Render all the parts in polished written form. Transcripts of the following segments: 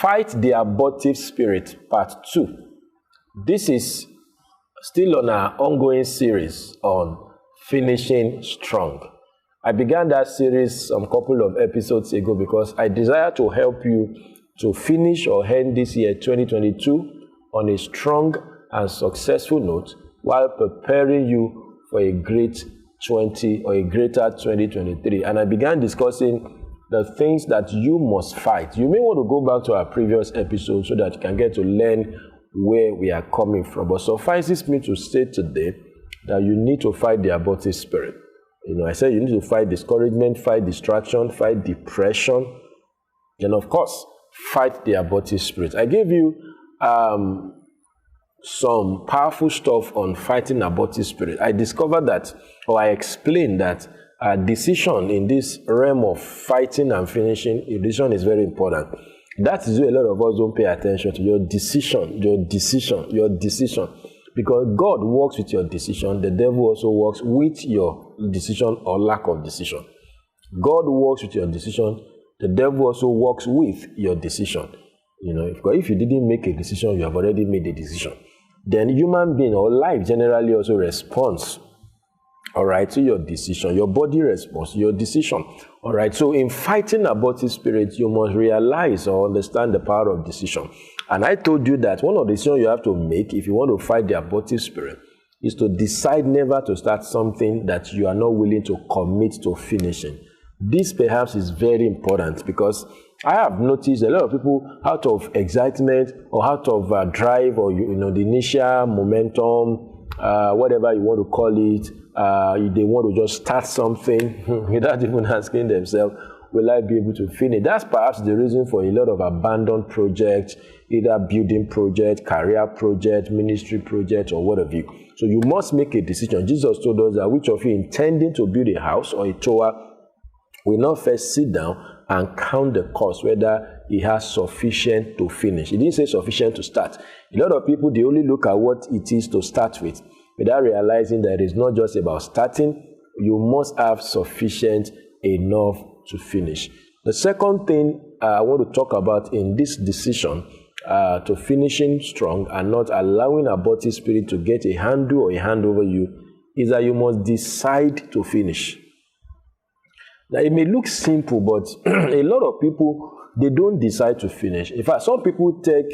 Fight the Abortive Spirit, Part 2. This is still on our ongoing series on finishing strong. I began that series some couple of episodes ago because I desire to help you to finish or end this year 2022 on a strong and successful note while preparing you for a great 2023. And I began discussing the things that you must fight. You may want to go back to our previous episode so that you can get to learn where we are coming from. But suffices me to say today that you need to fight the abortive spirit. I said you need to fight discouragement, fight distraction, fight depression, and of course, fight the abortive spirit. I gave you some powerful stuff on fighting abortive spirit. I discovered that, or I explained that decision in this realm of fighting and finishing, a decision is very important. That is why a lot of us don't pay attention to your decision. Because God works with your decision, the devil also works with your decision or lack of decision. God works with your decision, the devil also works with your decision. If you didn't make a decision, you have already made a decision. Then human being or life generally also responds, all right, to your decision. Your body responds to your decision. All right, so in fighting abortive spirit, you must realize or understand the power of decision. And I told you that one of the decisions you have to make if you want to fight the abortive spirit is to decide never to start something that you are not willing to commit to finishing. This perhaps is very important because I have noticed a lot of people out of excitement or out of drive or the initial momentum, whatever you want to call it, they want to just start something without even asking themselves, will I be able to finish? That's perhaps the reason for a lot of abandoned projects, either building project, career project, ministry project, or whatever. So you must make a decision. Jesus told us that which of you intending to build a house or a tower will not first sit down and count the cost, whether he has sufficient to finish. He didn't say sufficient to start. A lot of people, they only look at what it is to start with, without realizing that it's not just about starting. You must have sufficient enough to finish. The second thing I want to talk about in this decision to finishing strong and not allowing abortive spirit to get a handle or a hand over you is that you must decide to finish. Now, it may look simple, but a lot of people, they don't decide to finish. In fact, some people take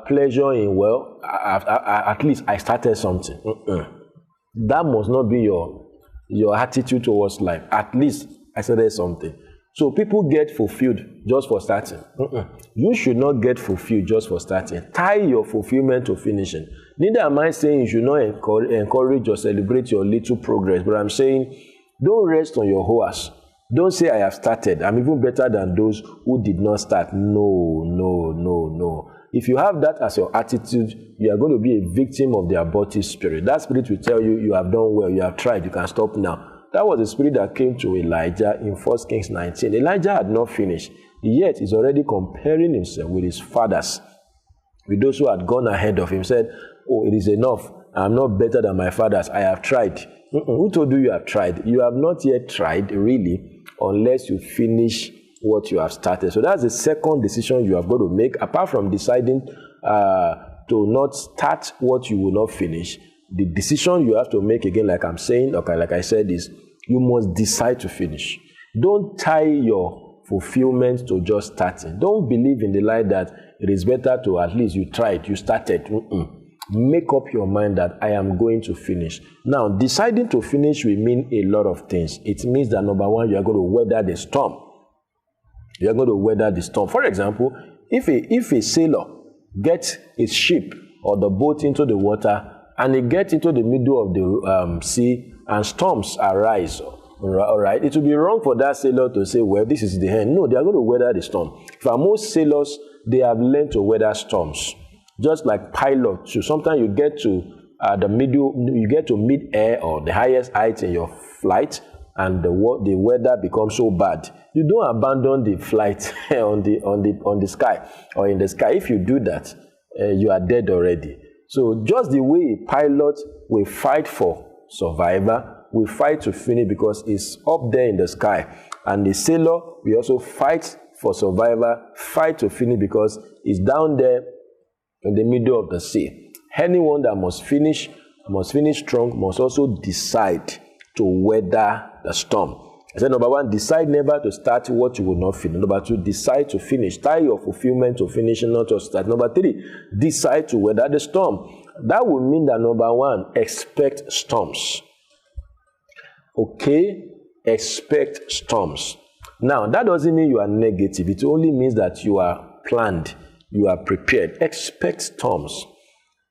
pleasure in, at least I started something. That must not be your attitude towards life. At least I started something. So people get fulfilled just for starting. You should not get fulfilled just for starting. Tie your fulfillment to finishing. Neither am I saying you should not encourage or celebrate your little progress, but I'm saying don't rest on your horse. Don't say, I have started. I'm even better than those who did not start. No. If you have that as your attitude, you are going to be a victim of the abortive spirit. That spirit will tell you, you have done well, you have tried, you can stop now. That was the spirit that came to Elijah in 1 Kings 19. Elijah had not finished, yet he's already comparing himself with his fathers, with those who had gone ahead of him. Said, oh, it is enough. I'm not better than my fathers. I have tried. Who told you have tried? You have not yet tried, really, unless you finish what you have started. So that's the second decision you have got to make. Apart from deciding to not start what you will not finish, the decision you have to make, again, like I'm saying, like I said, is you must decide to finish. Don't tie your fulfillment to just starting. Don't believe in the lie that it is better to at least you tried, you started. Make up your mind that I am going to finish. Now, deciding to finish will mean a lot of things. It means that, number one, you are going to weather the storm. You are going to weather the storm. For example, if a sailor gets his ship or the boat into the water and it gets into the middle of the sea and storms arise, all right, it will be wrong for that sailor to say, well, this is the end. No, they are going to weather the storm. For most sailors, they have learned to weather storms. Just like pilots, so sometimes you get to the middle, you get to mid-air or the highest height in your flight, and the weather becomes so bad, you don't abandon the flight on the sky or in the sky. If you do that, you are dead already. So just the way a pilot will fight for survival, will fight to finish because it's up there in the sky, and the sailor will also fight for survival, fight to finish because it's down there in the middle of the sea. Anyone that must finish strong must also decide to weather the storm. I said, number one, decide never to start what you will not finish. Number two, decide to finish. Tie your fulfillment to finishing, not to start. Number three, decide to weather the storm. That would mean that, number one, expect storms. Okay? Expect storms. Now, that doesn't mean you are negative. It only means that you are planned. You are prepared. Expect storms.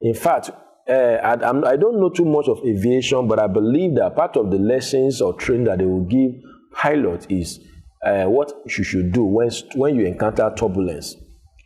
In fact, I don't know too much of aviation, but I believe that part of the lessons or training that they will give pilots is what you should do when you encounter turbulence.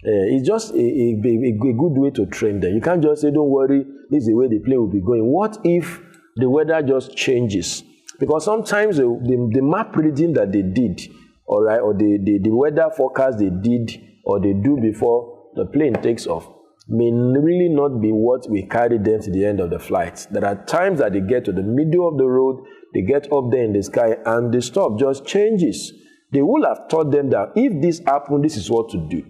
It's just a good way to train them. You can't just say, don't worry, this is the way the plane will be going. What if the weather just changes? Because sometimes the map reading that they did, all right, or the weather forecast they did or they do before the plane takes off may really not be what we carry them to the end of the flight. There are times that they get to the middle of the road, they get up there in the sky, and the stuff just changes. They will have taught them that if this happens, this is what to do.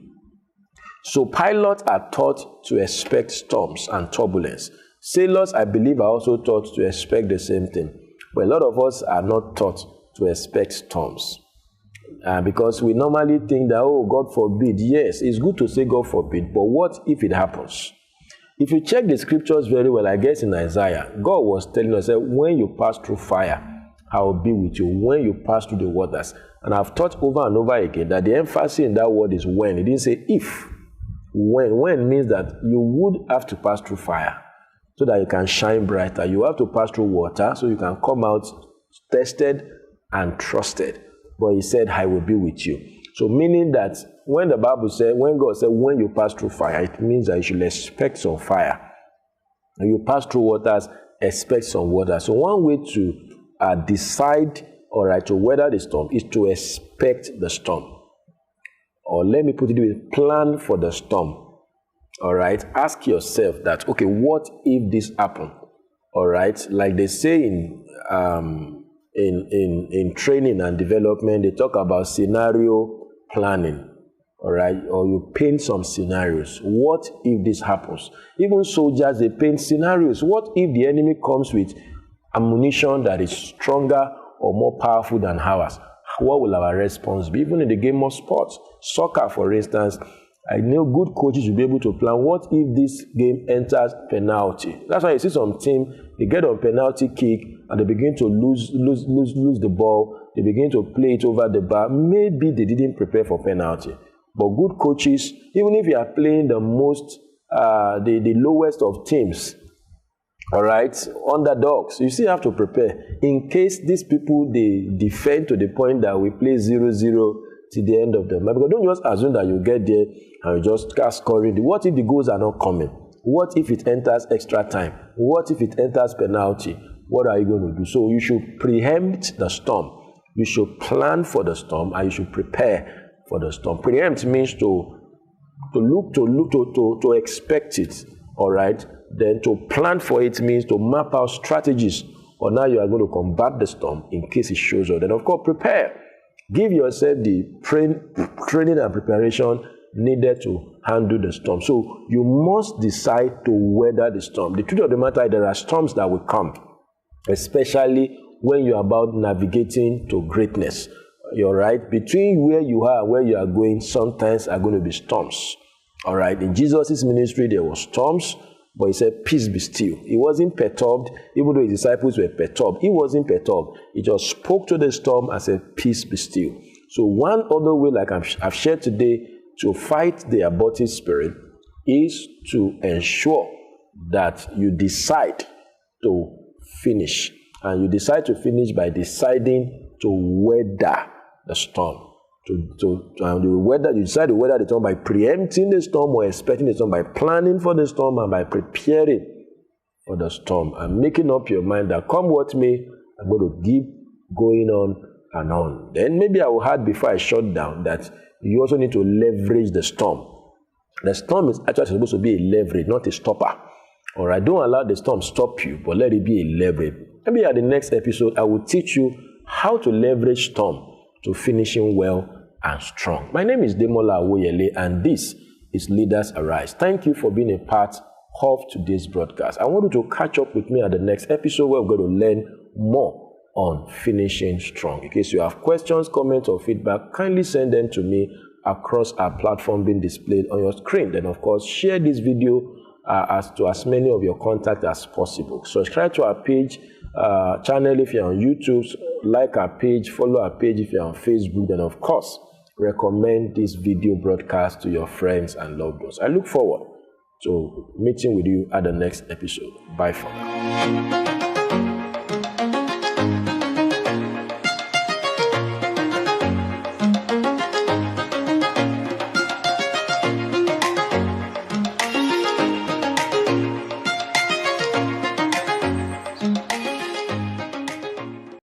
So pilots are taught to expect storms and turbulence. Sailors, I believe, are also taught to expect the same thing. But a lot of us are not taught to expect storms. Because we normally think that, oh, God forbid. Yes, it's good to say God forbid, but what if it happens? If you check the scriptures very well, I guess in Isaiah, God was telling us that when you pass through fire, I will be with you. When you pass through the waters. And I've taught over and over again that the emphasis in that word is when. It didn't say if. When. When means that you would have to pass through fire so that you can shine brighter. You have to pass through water so you can come out tested and trusted. But he said, I will be with you. So meaning that when the Bible said, when God said, when you pass through fire, it means that you should expect some fire. When you pass through waters, expect some water. So one way to decide, all right, to weather the storm is to expect the storm. Or let me put it this way, plan for the storm. All right, ask yourself that, okay, what if this happened? All right, like they say in training and development, they talk about scenario planning, all right, or you paint some scenarios. What if this happens? Even soldiers, they paint scenarios. What if the enemy comes with ammunition that is stronger or more powerful than ours? What will our response be? Even in the game of sports, soccer, for instance, I know good coaches will be able to plan, what if this game enters penalty? That's why you see some team, they get on penalty kick and they begin to lose the ball. They begin to play it over the bar. Maybe they didn't prepare for penalty. But good coaches, even if you are playing the lowest of teams, all right, underdogs, you still have to prepare. In case these people, they defend to the point that we play 0-0 till the end of the match. Because don't just assume that you get there and you just start scoring. What if the goals are not coming? What if it enters extra time? What if it enters penalty? What are you going to do? So you should preempt the storm. You should plan for the storm and you should prepare for the storm. Preempt means to expect it, all right? Then to plan for it means to map out strategies on how you are going to combat the storm in case it shows up. Then, of course, prepare. Give yourself the training and preparation needed to handle the storm. So you must decide to weather the storm. The truth of the matter is there are storms that will come, especially when you're about navigating to greatness. You're right. Between where you are and where you are going, sometimes are going to be storms. All right. In Jesus' ministry, there were storms, but he said, peace be still. He wasn't perturbed, even though his disciples were perturbed. He wasn't perturbed. He just spoke to the storm and said, peace be still. So one other way, like I've shared today, to fight the abortive spirit is to ensure that you decide to finish. And you decide to finish by deciding to weather the storm. You decide to weather the storm by preempting the storm or expecting the storm, by planning for the storm and by preparing for the storm and making up your mind that come what may, I'm going to give going on and on. Then maybe I will add before I shut down that you also need to leverage the storm. The storm is actually supposed to be a leverage, not a stopper. All right, don't allow the storm stop you, but let it be a leverage. Maybe at the next episode, I will teach you how to leverage storm to finishing well and strong. My name is Demola Awoyele, and this is Leaders Arise. Thank you for being a part of today's broadcast. I want you to catch up with me at the next episode where we're going to learn more on finishing strong. In case you have questions, comments, or feedback, kindly send them to me across our platform being displayed on your screen. Then, of course, share this video to as many of your contacts as possible. Subscribe to our page, channel if you're on YouTube, like our page, follow our page if you're on Facebook, and of course, recommend this video broadcast to your friends and loved ones. I look forward to meeting with you at the next episode. Bye for now.